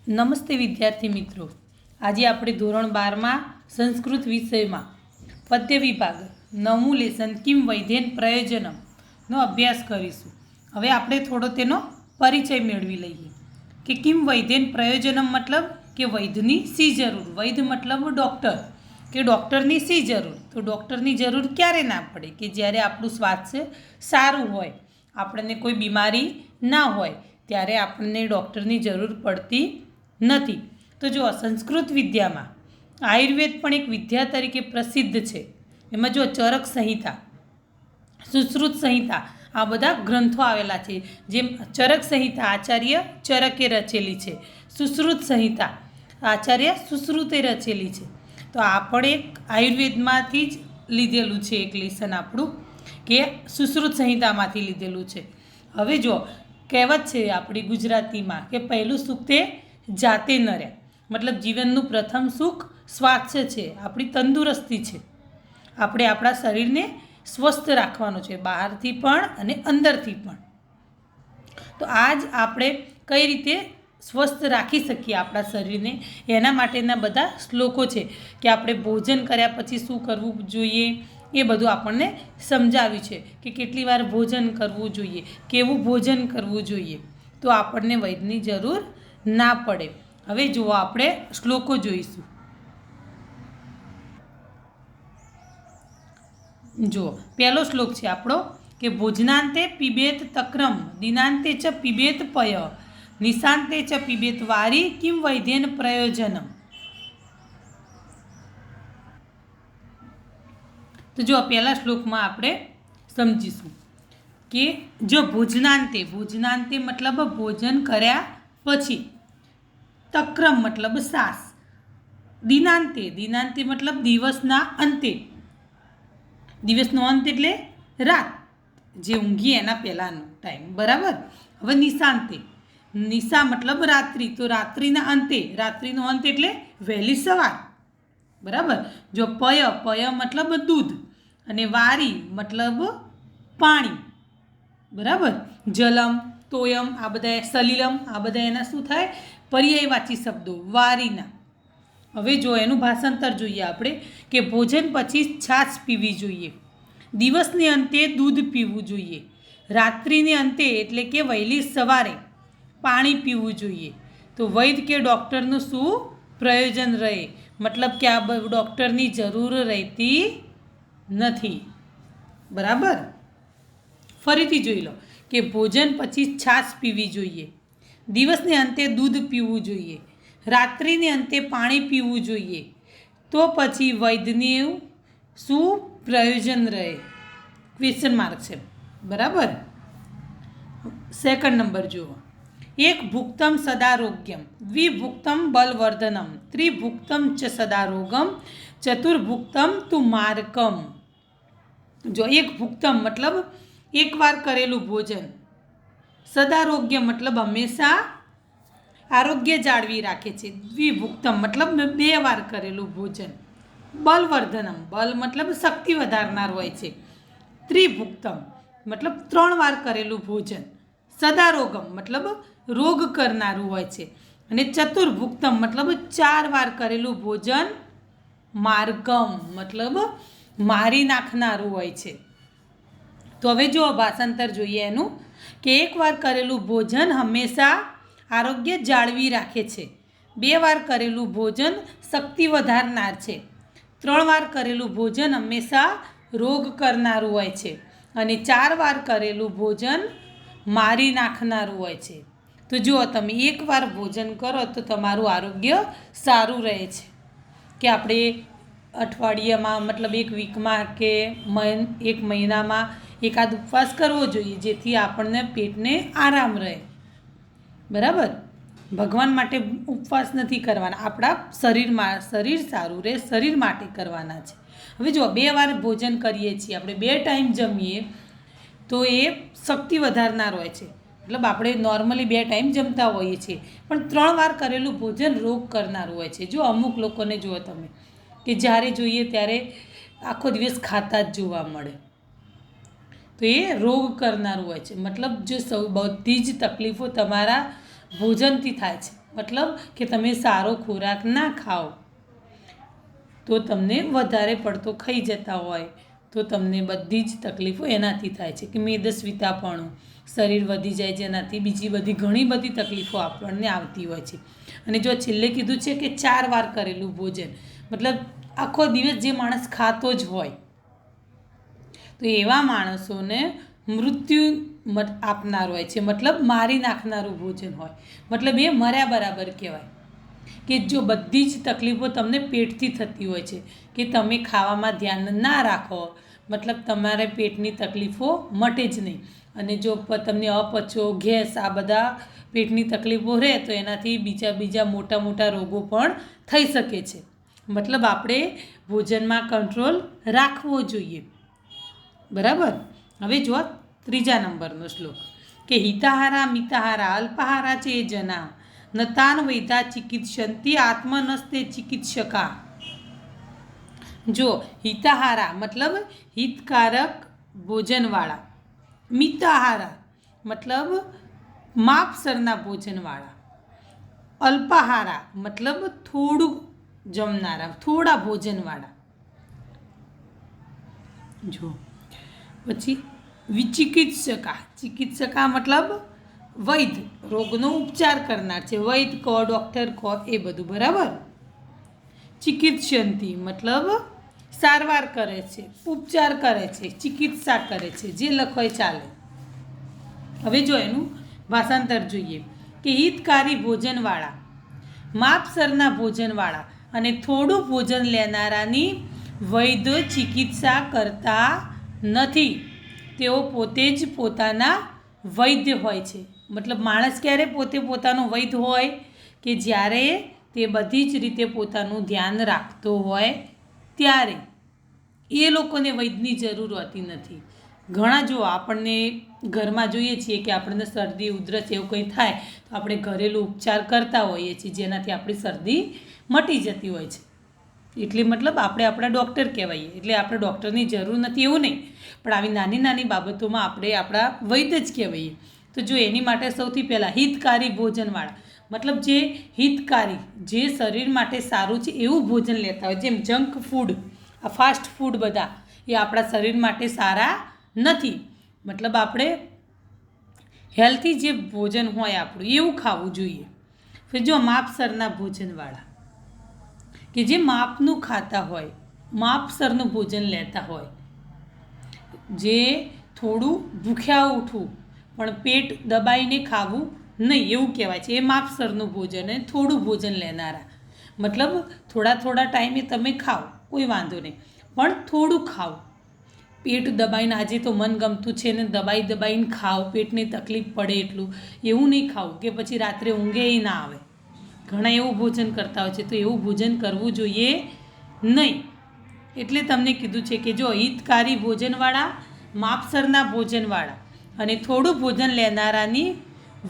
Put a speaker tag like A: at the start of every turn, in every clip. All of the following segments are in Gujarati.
A: નમસ્તે વિદ્યાર્થી મિત્રો, આજે આપણે ધોરણ 12માં સંસ્કૃત વિષયમાં પદ્ય વિભાગ 9મું લેસન કિમ વૈધેન પ્રયોજનમનો અભ્યાસ કરીશું. હવે આપણે થોડો તેનો પરિચય મેળવી લઈએ કે કિમ વૈધેન પ્રયોજનમ મતલબ કે વૈધની શી જરૂર. વૈધ મતલબ ડૉક્ટર, કે ડૉક્ટરની શી જરૂર. તો ડૉક્ટરની જરૂર ક્યારે ના પડે કે જ્યારે આપણું સ્વાસ્થ્ય સારું હોય, આપણને કોઈ બીમારી ના હોય ત્યારે આપણને ડૉક્ટરની જરૂર પડતી નથી. તો જો સંસ્કૃત વિદ્યામાં આયુર્વેદ પણ એક વિદ્યા તરીકે પ્રસિદ્ધ છે. એમાં જો ચરક સંહિતા, સુશ્રુત સંહિતા આ બધા ગ્રંથો આવેલા છે. જેમ ચરક સંહિતા આચાર્ય ચરકે રચેલી છે, સુશ્રુત સંહિતા આચાર્ય સુશ્રુતે રચેલી છે. તો આ પણ એક આયુર્વેદમાંથી જ લીધેલું છે, એક લેસન આપણું કે સુશ્રુત સંહિતામાંથી લીધેલું છે. હવે જો કહેવત છે આપણી ગુજરાતીમાં કે પહેલું સુખ તે જાતે ન રહે, મતલબ જીવનનું પ્રથમ સુખ સ્વાસ્થ્ય છે, આપણી તંદુરસ્તી છે. આપણે આપણા શરીરને સ્વસ્થ રાખવાનું છે, બહારથી પણ અને અંદરથી પણ. તો આજ આપણે કઈ રીતે સ્વસ્થ રાખી શકીએ આપણા શરીરને, એના માટેના બધા શ્લોકો છે કે આપણે ભોજન કર્યા પછી શું કરવું જોઈએ, એ બધું આપણને સમજાવ્યું છે કે કેટલી વાર ભોજન કરવું જોઈએ, કેવું ભોજન કરવું જોઈએ, તો આપણને વૈદ્યની જરૂર ના પડે. હવે જુઓ, આપણે શ્લોકો જોઈશું. જુઓ, પહેલો શ્લોક છે આપણો કે ભોજનાંતે પીબેત તક્રમ, દિનાંતે ચ પીબેત પય, નિશાંતે ચ પીબેત વારી, કિમ વૈધેન પ્રયોજનમ. તો જો પહેલા શ્લોકમાં આપણે સમજીશું કે જો ભોજનાંતે, ભોજનાંતે મતલબ ભોજન કર્યા પછી, તક્રમ મતલબ સાસ, દિનાંતે, દિનાંતે મતલબ દિવસના અંતે, દિવસનો અંત એટલે રાત, જે ઊંઘીએ એના પહેલાંનો ટાઈમ, બરાબર. હવે નિશાંતે, નિશા મતલબ રાત્રિ, તો રાત્રિના અંતે, રાત્રિનો અંત એટલે વહેલી સવાર, બરાબર. જો પય, પય મતલબ દૂધ, અને વારી મતલબ પાણી, બરાબર. જલમ, તોયમ આ બધા, સલિલમ આ બધા એના શું થાય, પર્યાયવાચી શબ્દો વારીના. હવે જો એનું ભાષાંતર જોઈએ આપણે કે ભોજન પછી છાશ પીવી જોઈએ, દિવસને અંતે દૂધ પીવું જોઈએ, રાત્રિને અંતે એટલે કે વહેલી સવારે પાણી પીવું જોઈએ. તો વૈદ્ય કે ડૉક્ટરનું શું પ્રયોજન રહે, મતલબ કે આ ડૉક્ટરની જરૂર રહેતી નથી, બરાબર. ફરીથી જોઈ લો કે ભોજન પછી છાશ પીવી જોઈએ, દિવસને અંતે દૂધ પીવું જોઈએ, રાત્રિને અંતે પાણી પીવું જોઈએ, તો પછી વૈદ્યનું શું પ્રયોજન રહે, ક્વેશ્ચન માર્ક છે, બરાબર. સેકન્ડ નંબર જુઓ, એક ભુક્તમ સદારોગ્યમ, દ્વિભુક્તમ બલવર્ધનમ, ત્રિભુક્તમ ચ સદારોગમ, ચતુર્ભુક્તમ તુ માર્કમ. જો એક ભુક્તમ મતલબ એકવાર કરેલું ભોજન, સદારોગ્ય મતલબ હંમેશા આરોગ્ય જાળવી રાખે છે, દ્વિભુક્તમ મતલબ 2 વાર કરેલું ભોજન, બલવર્ધનમ, બલ મતલબ શક્તિ વધારનાર હોય છે, ત્રિભુક્તમ મતલબ 3 વાર કરેલું ભોજન, સદારોગમ મતલબ રોગ કરનારું હોય છે, અને ચતુર્ભુક્તમ મતલબ 4 વાર કરેલું ભોજન, માર્ગમ મતલબ મારી નાખનારું હોય છે. તો હવે જો ભાષાંતર જોઈએ એનું કે એકવાર કરેલું ભોજન હંમેશા આરોગ્ય જાળવી રાખે છે, 2 વાર કરેલું ભોજન શક્તિ વધારનાર છે, 3 વાર કરેલું ભોજન હંમેશા રોગ કરનારું હોય છે, અને 4 વાર કરેલું ભોજન મારી નાખનારું હોય છે. તો જુઓ, તમે એકવાર ભોજન કરો તો તમારું આરોગ્ય સારું રહે છે. કે આપણે અઠવાડિયામાં મતલબ એક વીકમાં કે એક મહિનામાં એકાદ ઉપવાસ કરવો જોઈએ, જેથી આપણને પેટને આરામ રહે, બરાબર. ભગવાન માટે ઉપવાસ નથી કરવાના, આપણા શરીરમાં, શરીર સારું રહે શરીર માટે કરવાના છે. હવે જો 2 વાર ભોજન કરીએ છીએ આપણે, 2 ટાઈમ જમીએ તો એ શક્તિ વધારનાર હોય છે, મતલબ આપણે નોર્મલી 2 ટાઈમ જમતા હોઈએ છીએ, પણ 3 વાર કરેલું ભોજન રોગ કરનારું હોય છે. જો અમુક લોકોને જુઓ તમે કે જ્યારે જોઈએ ત્યારે આખો દિવસ ખાતા જ જોવા મળે, તો એ રોગ કરનારું હોય છે. મતલબ જો બધી જ તકલીફો તમારા ભોજનથી થાય છે, મતલબ કે તમે સારો ખોરાક ના ખાઓ તો તમને વધારે પડતો ખાઈ જતા હોય તો તમને બધી જ તકલીફો એનાથી થાય છે કે મેદસ્વીતાપણું, શરીર વધી જાય જેનાથી બીજી બધી ઘણી બધી તકલીફો આપણને આવતી હોય છે. અને જો છેલ્લે કીધું છે કે 4 વાર કરેલું ભોજન, મતલબ આખો દિવસ જે માણસ ખાતો જ હોય તો એવા માણસોને મૃત્યુ આપનાર હોય છે, મતલબ મારી નાખનારું ભોજન હોય, મતલબ એ મર્યા બરાબર કહેવાય. કે જો બધી જ તકલીફો તમને પેટથી થતી હોય છે કે તમે ખાવામાં ધ્યાન ના રાખો, મતલબ તમારે પેટની તકલીફો મટે જ નહીં. અને જો તમને અપચો, ગેસ આ બધા પેટની તકલીફો રહે તો એનાથી બીજા મોટા મોટા રોગો પણ થઈ શકે છે. મતલબ આપણે ભોજનમાં કંટ્રોલ રાખવો જોઈએ. બરાબર. હવે જો 3જા નંબરનો શ્લોક કે હિતાહારા મિતાહારા અલ્પાહારા ચે જના નતાન વૈધા ચિકિત્સંતિ આત્મનસ્તે ચિકિત્સકા. જો હિતાહારા મતલબ હિતકારક ભોજનવાળા, મિતાહારા મતલબ માપસરના ભોજનવાળા, અલ્પાહારા મતલબ થોડું જમનારા, થોડા ભોજનવાળા. જો પછી વિચિકિત્સકા, ચિકિત્સકા મતલબ વૈદ્ય, રોગનો ઉપચાર કરનાર છે, વૈદ્ય કહો, ડૉક્ટર કહો એ બધું. બરાબર. ચિકિત્સંતિ મતલબ સારવાર કરે છે, ઉપચાર કરે છે, ચિકિત્સા કરે છે, જે લખો એ ચાલે. હવે જો એનું ભાષાંતર જોઈએ કે હિતકારી ભોજનવાળા, માપસરના ભોજનવાળા અને થોડું ભોજન લેનારાની વૈદ્ય ચિકિત્સા કરતા નથી, તેઓ પોતે જ પોતાના વૈદ્ય હોય છે. મતલબ માણસ ક્યારે પોતે પોતાનો વૈદ્ય હોય કે જ્યારે તે બધી જ રીતે પોતાનું ધ્યાન રાખતો હોય ત્યારે. એ લોકોને વૈદ્યની જરૂર હોતી નથી. ઘણા જો આપણને ઘરમાં જોઈએ છીએ કે આપણને શરદી ઉધરસ એવું કંઈ થાય તો આપણે ઘરેલું ઉપચાર કરતા હોઈએ છીએ જેનાથી આપણી શરદી મટી જતી હોય છે. એટલે મતલબ આપણે આપણા ડૉક્ટર કહેવાઈએ, એટલે આપણે ડૉક્ટરની જરૂર નથી એવું નહીં, પણ આવી નાની નાની બાબતોમાં આપણે આપણા વૈદ્ય જ કહેવાઈએ. તો જો એની માટે સૌથી પહેલાં હિતકારી ભોજનવાળા, મતલબ જે હિતકારી, જે શરીર માટે સારું છે એવું ભોજન લેતા હોય. જેમ જંક ફૂડ, આ ફાસ્ટ ફૂડ બધા એ આપણા શરીર માટે સારા નથી. મતલબ આપણે હેલ્થી જે ભોજન હોય આપણું એવું ખાવું જોઈએ. પછી જો માપસરના ભોજનવાળા કે જે માપનું ખાતા હોય, માપસરનું ભોજન લેતા હોય, જે થોડું ભૂખ્યા ઉઠવું પણ પેટ દબાઈને ખાવું નહીં એવું કહેવાય છે, એ માપસરનું ભોજન. અને થોડું ભોજન લેનારા મતલબ થોડા ટાઈમે તમે ખાઓ કોઈ વાંધો નહીં, પણ થોડું ખાઓ. પેટ દબાઈને આજે તો મનગમતું છે ને દબાઈને ખાઓ, પેટની તકલીફ પડે એટલું એવું નહીં ખાવું કે પછી રાત્રે ઊંઘે ના આવે. ઘણા એવું ભોજન કરતા હોય છે, તો એવું ભોજન કરવું જોઈએ નહીં. એટલે તમને કીધું છે કે જો હિતકારી ભોજનવાળા, માપસરના ભોજનવાળા અને થોડું ભોજન લેનારાની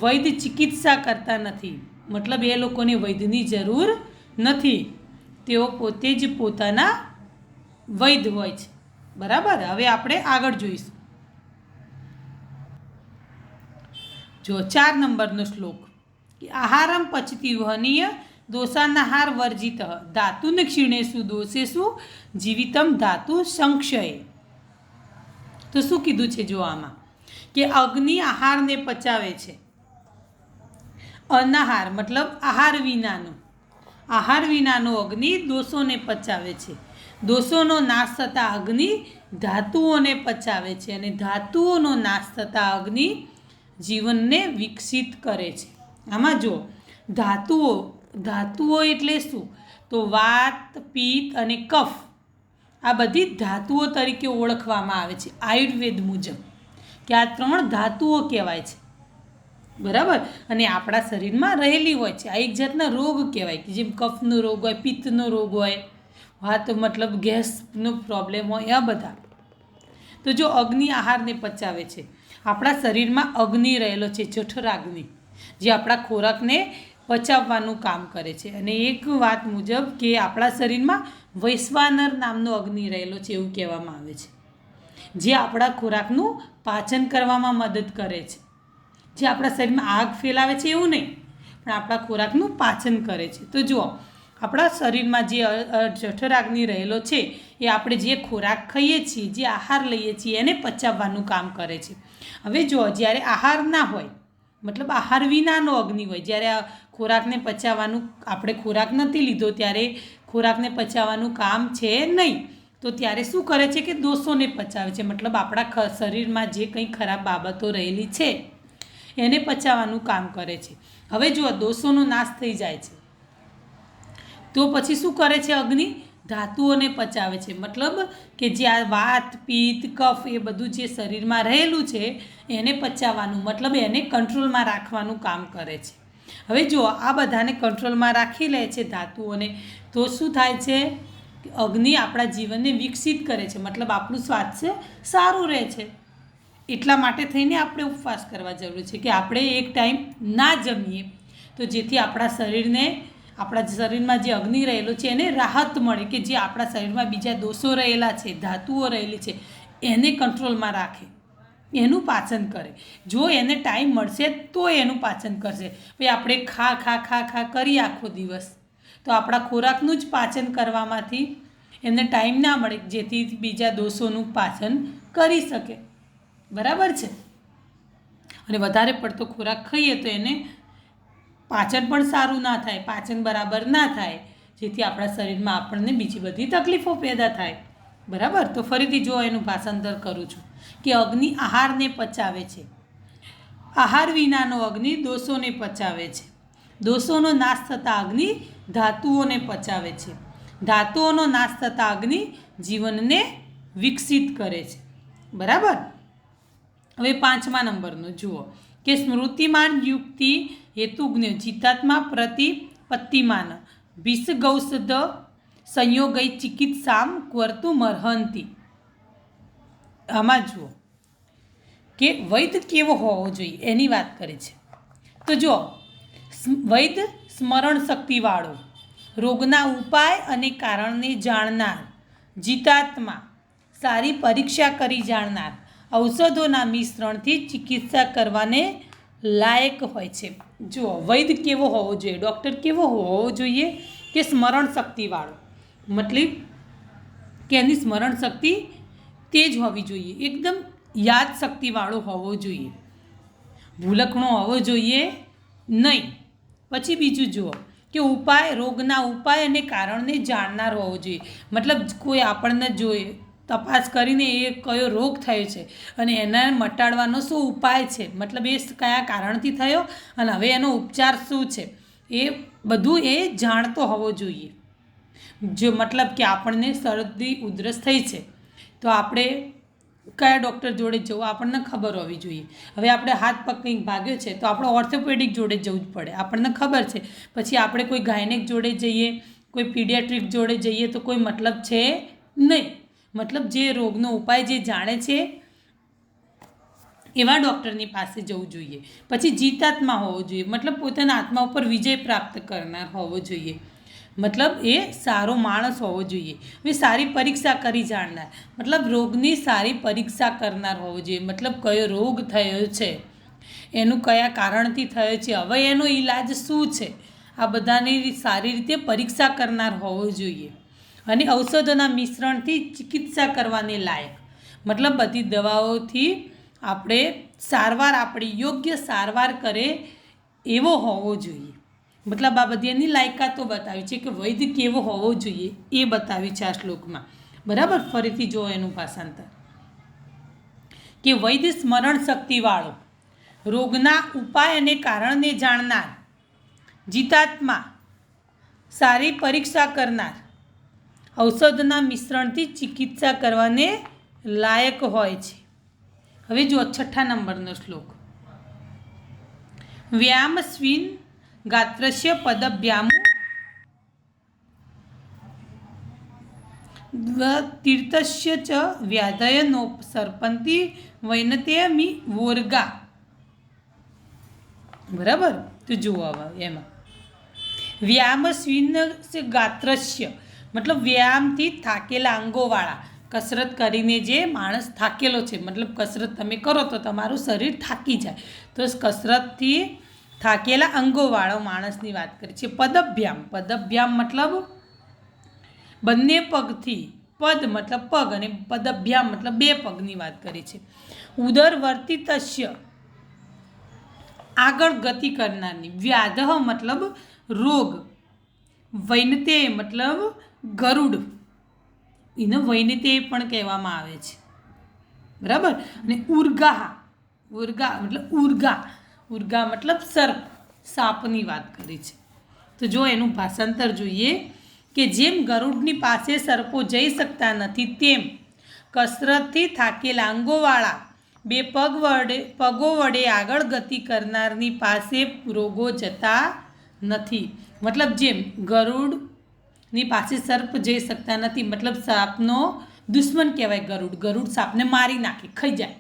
A: વૈદ્ય ચિકિત્સા કરતા નથી, મતલબ એ લોકોને વૈદ્યની જરૂર નથી, તેઓ પોતે જ પોતાના વૈદ્ય હોય છે. બરાબર. હવે આપણે આગળ જોઈશું. જો 4 નંબરનો શ્લોક કે આહારમ પચતી વહનીય દોષાનાહાર વર્જિત ધાતુન ક્ષીણેશુ દોષેશુ જીવિતમ ધાતુ સંક્ષયે. તો શું કીધું છે જો આમાં કે અગ્નિ આહારને પચાવે છે, અનાહાર મતલબ આહાર વિનાનો અગ્નિ દોષોને પચાવે છે, દોષોનો નાશ થતાં અગ્નિ ધાતુઓને પચાવે છે, અને ધાતુઓનો નાશ થતાં અગ્નિ જીવનને વિકસિત કરે છે. આમાં જો ધાતુઓ એટલે શું તો વાત, પિત્ત અને કફ આ બધી ધાતુઓ તરીકે ઓળખવામાં આવે છે આયુર્વેદ મુજબ, કે આ 3 ધાતુઓ કહેવાય છે. બરાબર. અને આપણા શરીરમાં રહેલી હોય છે. આ એક જાતના રોગ કહેવાય કે જેમ કફનો રોગ હોય, પિત્તનો રોગ હોય, વાત મતલબ ગેસનો પ્રોબ્લેમ હોય, આ બધા. તો જો અગ્નિ આહારને પચાવે છે, આપણા શરીરમાં અગ્નિ રહેલો છે, જઠરાગ્નિ, જે આપણા ખોરાકને પચાવવાનું કામ કરે છે. અને એક વાત મુજબ કે આપણા શરીરમાં વૈશ્વાનર નામનો અગ્નિ રહેલો છે એવું કહેવામાં આવે છે, જે આપણા ખોરાકનું પાચન કરવામાં મદદ કરે છે, જે આપણા શરીરમાં આગ ફેલાવે છે એવું નહીં, પણ પણ આપણા ખોરાકનું પાચન કરે છે. તો જુઓ, આપણા શરીરમાં જે જઠરાગ્નિ રહેલો છે એ આપણે જે ખોરાક ખાઈએ છીએ, જે આહાર લઈએ છીએ એને પચાવવાનું કામ કરે છે. હવે જુઓ, જ્યારે આહાર ના હોય, મતલબ આહાર વિનાનો અગ્નિ હોય, જ્યારે આ ખોરાકને પચાવવાનું, આપણે ખોરાક નથી લીધો ત્યારે ખોરાકને પચાવવાનું કામ છે નહીં, તો ત્યારે શું કરે છે કે દોષોને પચાવે છે. મતલબ આપણા શરીરમાં જે કંઈ ખરાબ બાબતો રહેલી છે એને પચાવવાનું કામ કરે છે. હવે જુઓ, દોષોનો નાશ થઈ જાય છે તો પછી શું કરે છે અગ્નિ? ધાતુઓને પચાવે છે. મતલબ કે જે આ વાત, પિત્ત, કફ એ બધું જે શરીરમાં રહેલું છે એને પચાવવાનું, મતલબ એને કંટ્રોલમાં રાખવાનું કામ કરે છે. હવે જુઓ, આ બધાને કંટ્રોલમાં રાખી લે છે ધાતુઓને, તો શું થાય છે? અગ્નિ આપણા જીવનને વિકસિત કરે છે, મતલબ આપણું સ્વાસ્થ્ય સારું રહે છે. એટલા માટે થઈને આપણે ઉપવાસ કરવા જરૂરી છે કે આપણે એક ટાઈમ ના જમીએ, તો જેથી આપણા શરીરમાં જે અગ્નિ રહેલો છે એને રાહત મળે, કે જે આપણા શરીરમાં બીજા દોષો રહેલા છે, ધાતુઓ રહેલી છે એને કંટ્રોલમાં રાખે, એનું પાચન કરે. જો એને ટાઈમ મળશે તો એનું પાચન કરશે. ભાઈ આપણે ખા કરીએ આખો દિવસ, તો આપણા ખોરાકનું જ પાચન કરવામાંથી એને ટાઈમ ના મળે, જેથી બીજા દોષોનું પાચન કરી શકે. બરાબર છે? અને વધારે પડતો ખોરાક ખાઈએ તો એને પાચન પણ સારું ના થાય, પાચન બરાબર ના થાય, જેથી આપણા શરીરમાં આપણને બીજી બધી તકલીફો પેદા થાય. બરાબર? તો ફરીથી જો એનું ભાષાંતર કરું છું કે અગ્નિ આહારને પચાવે છે. આહાર વિનાનો અગ્નિ દોષોને પચાવે છે. દોષોનો નાશ થતાં અગ્નિ ધાતુઓને પચાવે છે. ધાતુઓનો નાશ થતાં અગ્નિ જીવનને વિકસિત કરે છે. બરાબર? હવે 5મા નંબરનું જુઓ કે સ્મૃતિમાન યુક્તિ હેતુજ્ઞ જીતાત્મા પ્રતિપત્તિમાન વિષગૌષધ સંયોગೈ ચિકિત્સામ કર્તુમર્હંતિ. આમાં જુઓ કે વૈદ્ય કેવો હોવો જોઈએ એની વાત કરે છે. તો જુઓ, વૈદ્ય સ્મરણ શક્તિવાળો, રોગના ઉપાય અને કારણને જાણનાર, જીતાત્મા, સારી પરીક્ષા કરી જાણનાર, ઔષધોના મિશ્રણથી ચિકિત્સા કરવાને લાયક હોય છે. જુઓ, વૈદ્ય કેવો હોવો જોઈએ, ડૉક્ટર કેવો હોવો જોઈએ? કે સ્મરણ શક્તિવાળો, મતલબ કે એની સ્મરણ શક્તિ તેજ હોવી જોઈએ, એકદમ યાદ શક્તિવાળો હોવો જોઈએ, ભૂલકણો હોવો જોઈએ નહીં. પછી બીજું જુઓ કે રોગના ઉપાય અને કારણને જાણનાર હોવો જોઈએ. મતલબ કોઈ આપણને જોઈએ, તપાસ કરીને એ કયો રોગ થયો છે અને એને મટાડવાનો શું ઉપાય છે, મતલબ એ કયા કારણથી થયો અને હવે એનો ઉપચાર શું છે, એ બધું એ જાણતો હોવો જોઈએ. જો મતલબ કે આપણને શરદી ઉધરસ થઈ છે તો આપણે કયા ડૉક્ટર જોડે જવું આપણને ખબર હોવી જોઈએ. હવે આપણે હાથ પગ કંઈક ભાગ્યો છે તો આપણે ઓર્થોપેડિક જોડે જવું જ પડે, આપણને ખબર છે. પછી આપણે કોઈ ગાયનેક જોડે જઈએ, કોઈ પીડિયાટ્રિક જોડે જઈએ તો કોઈ મતલબ છે નહીં. મતલબ જે રોગનો ઉપાય જે જાણે છે એવા ડૉક્ટરની પાસે જવું જોઈએ. પછી જીતાત્મા હોવો જોઈએ, મતલબ પોતાના આત્મા ઉપર વિજય પ્રાપ્ત કરનાર હોવો જોઈએ, મતલબ એ સારો માણસ હોવો જોઈએ. હવે સારી પરીક્ષા કરી જાણનાર, મતલબ રોગની સારી પરીક્ષા કરનાર હોવો જોઈએ, મતલબ કયો રોગ થયો છે, એનું કયા કારણથી થયો છે, હવે એનો ઈલાજ શું છે, આ બધાની સારી રીતે પરીક્ષા કરનાર હોવો જોઈએ. અને ઔષધોના મિશ્રણથી ચિકિત્સા કરવાને લાયક, મતલબ બધી દવાઓથી આપણે આપણી યોગ્ય સારવાર કરે એવો હોવો જોઈએ. મતલબ આ બધી એની લાયકાતો બતાવી છે કે વૈદ્ય કેવો હોવો જોઈએ એ બતાવી છે આ શ્લોકમાં. બરાબર? ફરીથી જો એનું ભાષાંતર કે વૈદ્ય સ્મરણ શક્તિવાળો, રોગના ઉપાય અને કારણને જાણનાર, જીતાત્મા, સારી પરીક્ષા કરનાર, ઔષધના મિશ્રણથી ચિકિત્સા કરવાને લાયક હોય છે. હવે જો 6 નંબરનો શ્લોક, વ્યામસ્વિન ગાત્રસ્ય પદભ્યામુ તીર્થસ્ય ચ વ્યાધય નોપસર્પંતિ વૈનતેમિ વોર્ગા. બરાબર? તો જુઓ એમાં વ્યામસ્વિન ગાત્રસ્ય મતલબ વ્યાયામથી થાકેલા અંગોવાળા, કસરત કરીને જે માણસ થાકેલો છે, મતલબ કસરત તમે કરો તો તમારું શરીર થાકી જાય, તો કસરતથી થાકેલા અંગોવાળો માણસની વાત કરી છે. પદભ્યામ, પદભ્યામ મતલબ બંને પગથી, પદ મતલબ પગ અને પદભ્યામ મતલબ બે પગની વાત કરી છે. ઉદરવર્તિતસ્ય આગળ ગતિ કરનારની, વ્યાધઃ મતલબ રોગ, વૈનતે મતલબ ગરુડ, એને વૈનતે પણ કહેવામાં આવે છે, બરાબર. અને ઉર્ગા, ઉર્ગા મતલબ ઉર્ગા, ઉર્ગા મતલબ સર્પ, સાપની વાત કરી છે. તો જો એનું ભાષાંતર જોઈએ કે જેમ ગરુડની પાસે સર્પો જઈ શકતા નથી, તેમ કસરતથી થાકેલા અંગોવાળા પગો વડે આગળ ગતિ કરનારની પાસે રોગો જતા નથી. મતલબ જેમ ગરુડની પાસે સર્પ જઈ શકતા નથી, મતલબ સાપનો દુશ્મન કહેવાય ગરુડ. ગરુડ સાપને મારી નાખે, ખાઈ જાય,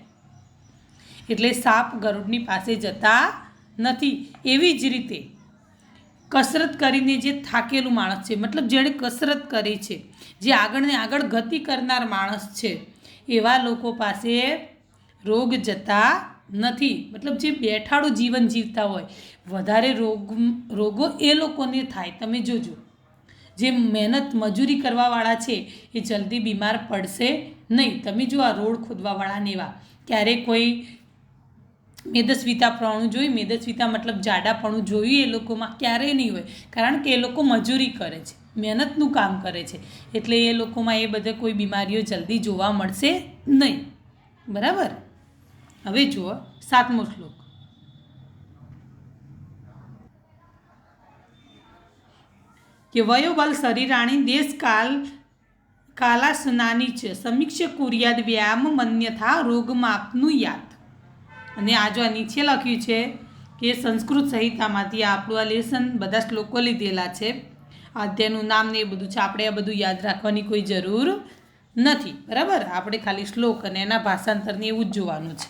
A: એટલે સાપ ગરુડની પાસે જતા નથી. એવી જ રીતે કસરત કરીને જે થાકેલું માણસ છે, મતલબ જેણે કસરત કરી છે, જે આગળ ને આગળ ગતિ કરનાર માણસ છે, એવા લોકો પાસે રોગ જતા નથી. મતલબ જે બેઠાડું જીવન જીવતા હોય, વધારે રોગો એ લોકોને થાય. તમે જોજો, જે મહેનત મજૂરી કરવાવાળા છે એ જલ્દી બીમાર પડશે નહીં. તમે જો આ રોડ ખોદવાવાળાને એવા ક્યારેય કોઈ મેદસ્વીતાપણું જોયું, મેદસ્વીતા મતલબ જાડાપણું જોયું એ લોકોમાં ક્યારેય નહીં હોય, કારણ કે એ લોકો મજૂરી કરે છે, મહેનતનું કામ કરે છે, એટલે એ લોકોમાં એ બધે કોઈ બીમારીઓ જલ્દી જોવા મળશે નહીં, બરાબર. હવે જુઓ 7મો શ્લોક. કે વયોબલ શરીરાણી દેશકાલ કાલાસનાની છે, સમીક્ષ કુર્યાદ વ્યાયામ મન્યથા રોગમાપનું યાદ. અને આ જો નીચે લખ્યું છે કે સંસ્કૃત સંહિતામાંથી આપણું આ લેસન બધા શ્લોકો લીધેલા છે, અધ્યાયનું નામ ને એ બધું છે. આપણે આ બધું યાદ રાખવાની કોઈ જરૂર નથી, બરાબર. આપણે ખાલી શ્લોક અને એના ભાષાંતરને એવું જ જોવાનું છે.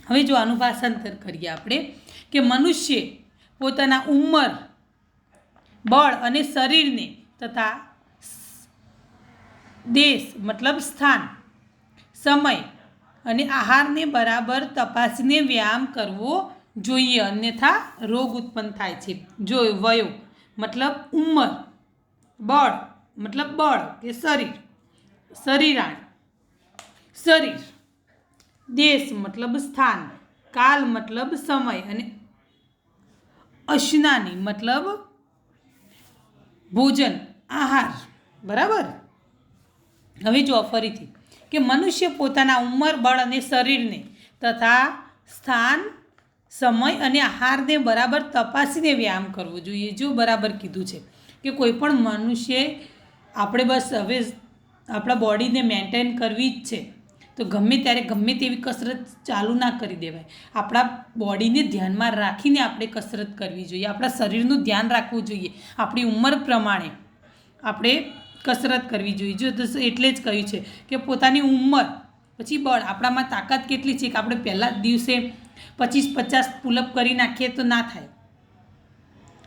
A: હવે જો આનું ભાષાંતર કરીએ આપણે, કે મનુષ્ય પોતાના ઉંમર, બળ અને શરીરને તથા દેશ મતલબ સ્થાન, સમય અને આહારને બરાબર તપાસીને વ્યાયામ કરવો જોઈએ, અન્યથા રોગ ઉત્પન્ન થાય છે. જો વયો મતલબ ઉંમર, બળ મતલબ બળ કે શરીર, શરીરાણ શરીર, દેશ મતલબ સ્થાન, કાલ મતલબ સમય અને અશનાની મતલબ ભોજન, આહાર, બરાબર. હવે જો ફરીથી કે મનુષ્ય પોતાના ઉંમર, બળ અને શરીરને તથા સ્થાન, સમય અને આહારને બરાબર તપાસીને વ્યાયામ કરવો જોઈએ. જો બરાબર કીધું છે કે કોઈ પણ મનુષ્ય, આપણે બસ હવે આપણા બોડીને મેન્ટેન કરવી જ છે, તો ગમે ત્યારે ગમે તેવી કસરત ચાલુ ના કરી દેવાય. આપણા બોડીને ધ્યાનમાં રાખીને આપણે કસરત કરવી જોઈએ, આપણા શરીરનું ધ્યાન રાખવું જોઈએ, આપણી ઉંમર પ્રમાણે આપણે કસરત કરવી જોઈએ. જો એટલે જ કહ્યું છે કે પોતાની ઉંમર, પછી બળ, આપણામાં તાકાત કેટલી છે કે આપણે પહેલા જ દિવસે 25-50 પુલઅપ કરી નાખીએ તો ના થાય.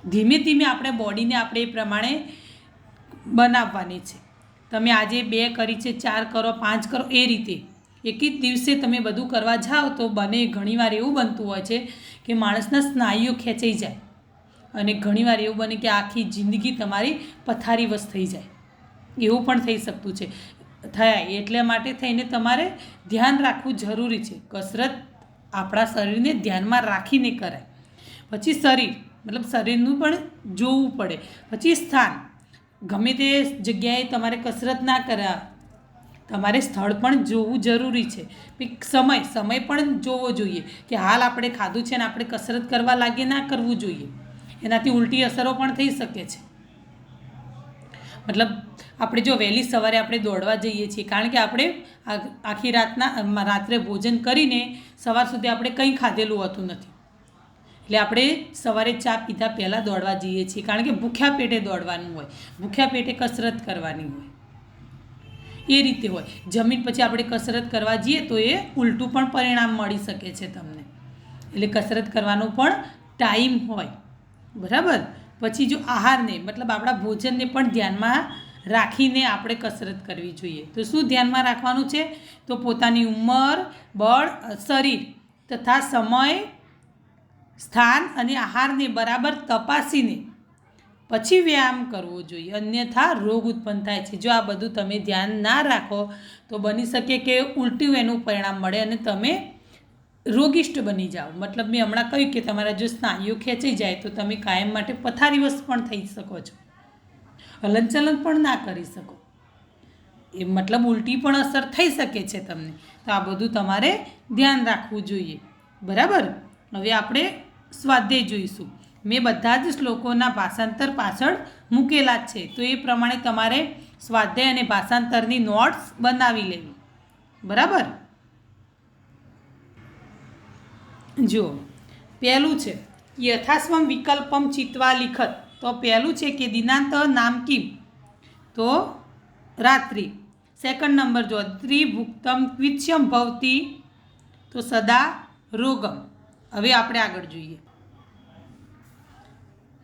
A: ધીમે ધીમે આપણે બોડીને આપણે એ પ્રમાણે બનાવવાની છે. તમે આજે 2 કરી છે, 4 કરો, 5 કરો, એ રીતે એક જ દિવસે તમે બધું કરવા જાઓ તો ઘણીવાર એવું બનતું હોય છે કે માણસના સ્નાયુઓ ખેંચાઈ જાય, અને ઘણીવાર એવું બને કે આખી જિંદગી તમારી પથારીવશ થઈ જાય, એવું પણ થઈ શકતું છે, થાય. એટલા માટે થઈને તમારે ધ્યાન રાખવું જરૂરી છે. કસરત આપણા શરીરને ધ્યાનમાં રાખીને કરાય. પછી શરીર મતલબ શરીરનું પણ જોવું પડે. પછી સ્થાન, ગમે તે જગ્યાએ તમારે કસરત ના કરાય, તમારે સ્થળ પણ જોવું જરૂરી છે. સમય પણ જોવો જોઈએ કે હાલ આપણે ખાધું છે ને આપણે કસરત કરવા લાગીએ, ના કરવું જોઈએ, એનાથી ઉલટી અસરો પણ થઈ શકે છે. મતલબ આપણે જો વહેલી સવારે આપણે દોડવા જઈએ છીએ, કારણ કે આપણે આખી રાત્રે ભોજન કરીને સવાર સુધી આપણે કંઈ ખાધેલું હોતું નથી, એટલે આપણે સવારે ચા પીધા પહેલાં દોડવા જઈએ છીએ, કારણ કે ભૂખ્યા પેટે દોડવાનું હોય, ભૂખ્યા પેટે કસરત કરવાની હોય, એ રીતે હોય. જમીન પછી આપણે કસરત કરવા જઈએ તો એ ઉલટું પણ પરિણામ મળી શકે છે તમને, એટલે કસરત કરવાનો પણ ટાઈમ હોય, બરાબર. પછી જો આહારને મતલબ આપણા ભોજનને પણ ધ્યાનમાં રાખીને આપણે કસરત કરવી જોઈએ. તો શું ધ્યાનમાં રાખવાનું છે? તો પોતાની ઉંમર, બળ, શરીર તથા સમય સ્થાન અને આહારને બરાબર તપાસીને પછી વ્યાયામ કરવો જોઈએ, અન્યથા રોગ ઉત્પન્ન થાય છે. જો આ બધું તમે ધ્યાન ના રાખો તો બની શકે કે ઉલટું એનું પરિણામ મળે અને તમે રોગિષ્ટ બની જાઓ. મતલબ મેં હમણાં કહ્યું કે તમારા જો સ્નાયુઓ ખેંચાઈ જાય તો તમે કાયમ માટે પથારીવશ પણ થઈ શકો છો, હલનચલન પણ ના કરી શકો, એ મતલબ ઉલટી પણ અસર થઈ શકે છે તમને. તો આ બધું તમારે ધ્યાન રાખવું જોઈએ. બરાબર. હવે આપણે સ્વાધ્યાય જોઈશું. મેં બધા જ શ્લોકોના ભાષાંતર પાછળ મૂકેલા જ છે, તો એ પ્રમાણે તમારે સ્વાધ્યાય અને ભાષાંતરની નોટ્સ બનાવી લેવી. બરાબર. જો પહેલું છે યથાસ્વમ વિકલ્પમ ચિત્વા લિખત. તો પહેલું છે કે દિનાંત નામ કિમ, તો રાત્રિ. સેકન્ડ નંબર જો ત્રિભુક્તમ ક્વિચ્યમ ભવતી, તો સદા રોગમ. હવે આપણે આગળ જોઈએ.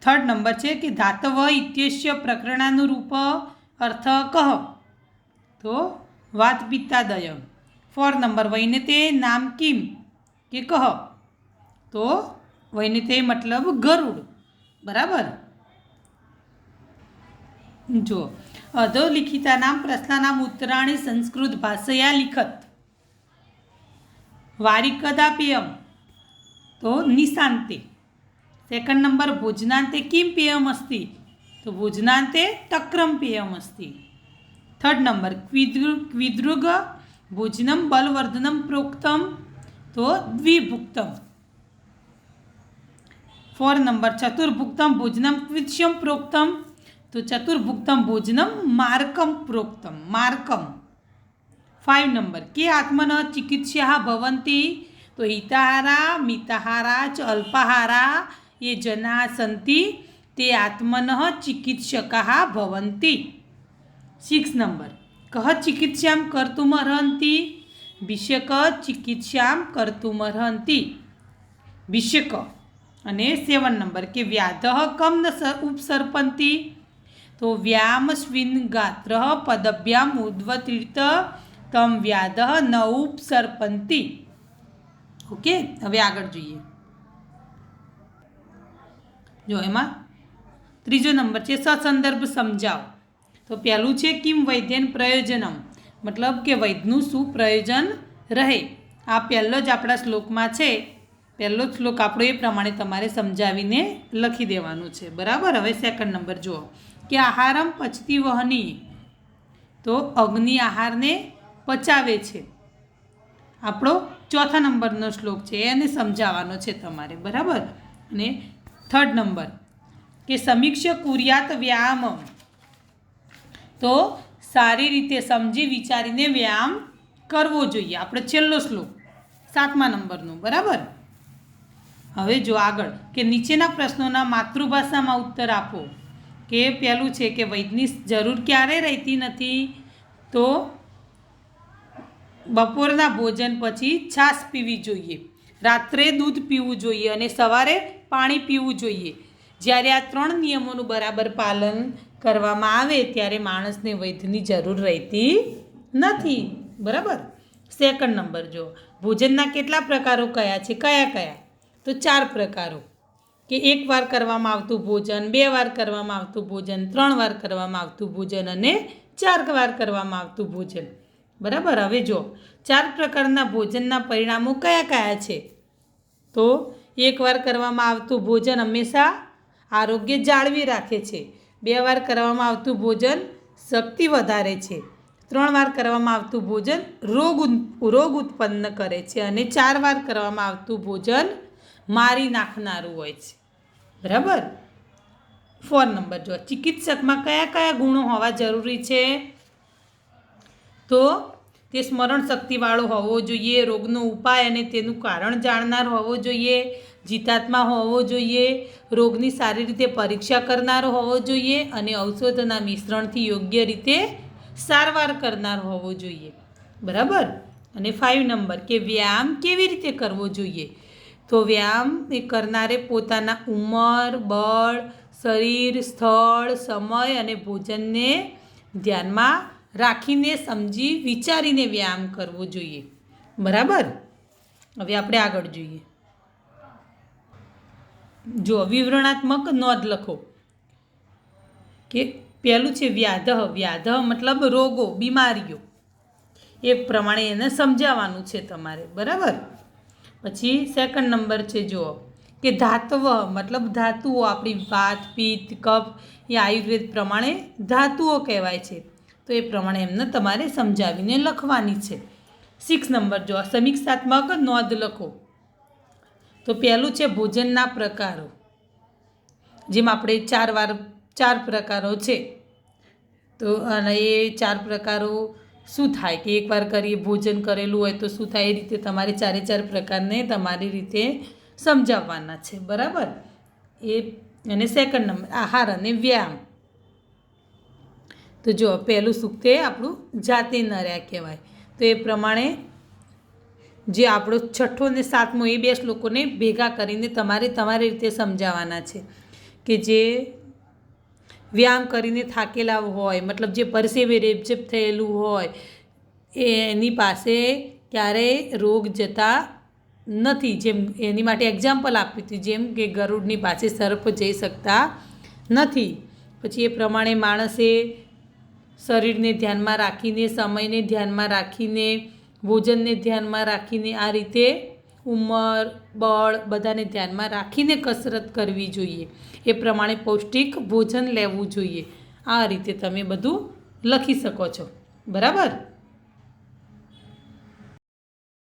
A: થર્ડ નંબર છે કે ધાતવ ઇત્યસ્ય પ્રકરણાનુરૂપ અર્થ કહ, તો વાત પિત્તાદય. ફોર નંબર વૈનતે નામ કિમ કે કહ, તો વૈનતે મતલબ ગરુડ. બરાબર. જો અધોલિખિતાનામ પ્રશ્નાનામ ઉત્તરાણી સંસ્કૃત ભાષયા લિખત. વારિકદાપેયમ, તો નિશાંતે. સેકન્ડ નંબર ભોજનાંતે કિમ પેયમ અસ્તિ, તો ભોજનાંતે તક્રમ પેયમ અસ્તિ. થર્ડ નંબર ક્વિદૃગ ભોજનમ બલવર્ધનમ પ્રોક્તમ, તો દ્વિભુક્તમ. ફોર નંબર ચતુર્ભુક્તમ ભોજનમ ક્વિચ્યમ પ્રોક્તમ, તો ચતુર્ભુક્તમ ભોજનમ માર્કમ પ્રોક્તમ, માર્કમ. 5 નંબર કે આત્મન ચિકિત્સ્યા ભવંતી, તો હિતાહારા મિતાહારા ચ અલ્પાહારા ये जना सन्ति ते आत्मनः चिकित्सकाः भवन्ति. 6 नंबर कः चिकित्सां कर्तुमर्हन्ति, विषयक चिकित्सां कर्तुमर्हन्ति, विषयक. અને 7 નંબર કે વ્યાધઃ કમ ન ઉપસર્પન્તિ, તો વ્યામસ્વિન ગાત્ર પદભ્યામ ઉદ્વતીર્થ તમ વ્યાધઃ ન ઉપસર્પન્તિ. ઓકે. હવે આગળ જોઈએ. જો એમાં ત્રીજો નંબર છે સસંદર્ભ સમજાવો. તો પહેલું છે કિમ વૈદ્યન પ્રયોજનમ, મતલબ કે વૈદ્યનું શું પ્રયોજન રહે. આ પહેલો જ આપણા શ્લોકમાં છે, પહેલો જ શ્લોક આપણો એ પ્રમાણે તમારે સમજાવીને લખી દેવાનું છે. બરાબર. હવે સેકન્ડ નંબર જુઓ કે આહારમ પચતી વહની, તો અગ્નિ આહારને પચાવે છે. આપણો ચોથા નંબરનો શ્લોક છે, એને સમજાવવાનો છે તમારે. બરાબર. અને થર્ડ નંબર કે સમીક્ષ કુર્યાત વ્યાયામ, તો સારી રીતે સમજી વિચારીને વ્યાયામ કરવો જોઈએ. આપણે છેલ્લો શ્લોક 7મા નંબરનો. બરાબર. હવે જો આગળ કે નીચેના પ્રશ્નોના માતૃભાષામાં ઉત્તર આપો. કે પહેલું છે કે વૈદ્યની જરૂર ક્યારે રહેતી નથી, તો બપોરના ભોજન પછી છાશ પીવી જોઈએ, રાત્રે દૂધ પીવું જોઈએ અને સવારે પાણી પીવું જોઈએ. જ્યારે આ 3 નિયમોનું બરાબર પાલન કરવામાં આવે ત્યારે માણસને વૈદ્યની જરૂર રહેતી નથી. બરાબર. સેકન્ડ નંબર જો ભોજનના કેટલા પ્રકારો કયા છે, કયા કયા, તો 4 પ્રકારો. કે 1 વાર કરવામાં આવતું ભોજન, 2 વાર કરવામાં આવતું ભોજન, 3 વાર કરવામાં આવતું ભોજન અને 4 વાર કરવામાં આવતું ભોજન. બરાબર. હવે જો 4 પ્રકારના ભોજનના પરિણામો કયા કયા છે, તો 1 વાર કરવામાં આવતું ભોજન હંમેશા આરોગ્ય જાળવી રાખે છે, 2 વાર કરવામાં આવતું ભોજન શક્તિ વધારે છે, 3 વાર કરવામાં આવતું ભોજન રોગ ઉત્પન્ન કરે છે અને 4 વાર કરવામાં આવતું ભોજન મારી નાખનારું હોય છે. બરાબર. 4 નંબર જો ચિકિત્સકમાં કયા કયા ગુણો હોવા જરૂરી છે, તો તે સ્મરણ શક્તિવાળો હોવો જોઈએ, રોગનો ઉપાય અને તેનું કારણ જાણનાર હોવો જોઈએ, જીતાત્મા હોવો જોઈએ, રોગની સારી રીતે પરીક્ષા કરનારો હોવો જોઈએ અને ઔષધોના મિશ્રણથી યોગ્ય રીતે સારવાર કરનાર હોવો જોઈએ. બરાબર. અને 5 નંબર કે વ્યાયામ કેવી રીતે કરવો જોઈએ, તો વ્યાયામ એ કરનારે પોતાના ઉંમર, બળ, શરીર, સ્થળ, સમય અને ભોજનને ધ્યાનમાં રાખીને સમજી વિચારીને વ્યાયામ કરવો જોઈએ. બરાબર. હવે આપણે આગળ જોઈએ. જો વિવરણાત્મક નોંધ લખો કે પહેલું છે વ્યાધ. વ્યાધ મતલબ રોગો, બીમારીઓ. એ પ્રમાણે એને સમજાવવાનું છે તમારે, બરાબર. પછી સેકન્ડ નંબર છે જુઓ કે ધાત્વ મતલબ ધાતુઓ. આપણી વાત, પિત્ત, કફ એ આયુર્વેદ પ્રમાણે ધાતુઓ કહેવાય છે. તો એ પ્રમાણે એમને તમારે સમજાવીને લખવાની છે. 6 નંબર જો સમીક્ષાત્મક નોંધ લખો. તો પહેલું છે ભોજનના પ્રકારો. જેમ આપણે 4 પ્રકારો છે. તો અને એ 4 પ્રકારો શું થાય કે એકવાર કરીએ ભોજન કરેલું હોય તો શું થાય, એ રીતે તમારે 4 પ્રકારને તમારી રીતે સમજાવવાના છે, બરાબર. એ અને સેકન્ડ નંબર આહાર અને વ્યાયામ. તો જો પહેલું સૂક્ત તે આપણું જાતે નર્યા કહેવાય. તો એ પ્રમાણે જે આપણો 6ઠ્ઠો અને 7મો એ 2 શ્લોકોને ભેગા કરીને તમારે તમારી રીતે સમજાવવાના છે કે જે વ્યાયામ કરીને થાકેલા હોય, મતલબ જે પરસેવે રેબઝેબ થયેલું હોય એની પાસે ક્યારેય રોગ જતા નથી. જેમ એની માટે એક્ઝામ્પલ આપ્યું હતું, જેમ કે ગરુડની પાસે સર્પ જઈ શકતા નથી. પછી એ પ્રમાણે માણસે શરીરને ધ્યાનમાં રાખીને, સમયને ધ્યાનમાં રાખીને, ભોજનને ધ્યાનમાં રાખીને, આ રીતે ઉંમર, બળ બધાને ધ્યાનમાં રાખીને કસરત કરવી જોઈએ. એ પ્રમાણે પૌષ્ટિક ભોજન લેવું જોઈએ. આ રીતે તમે બધું લખી શકો છો, બરાબર.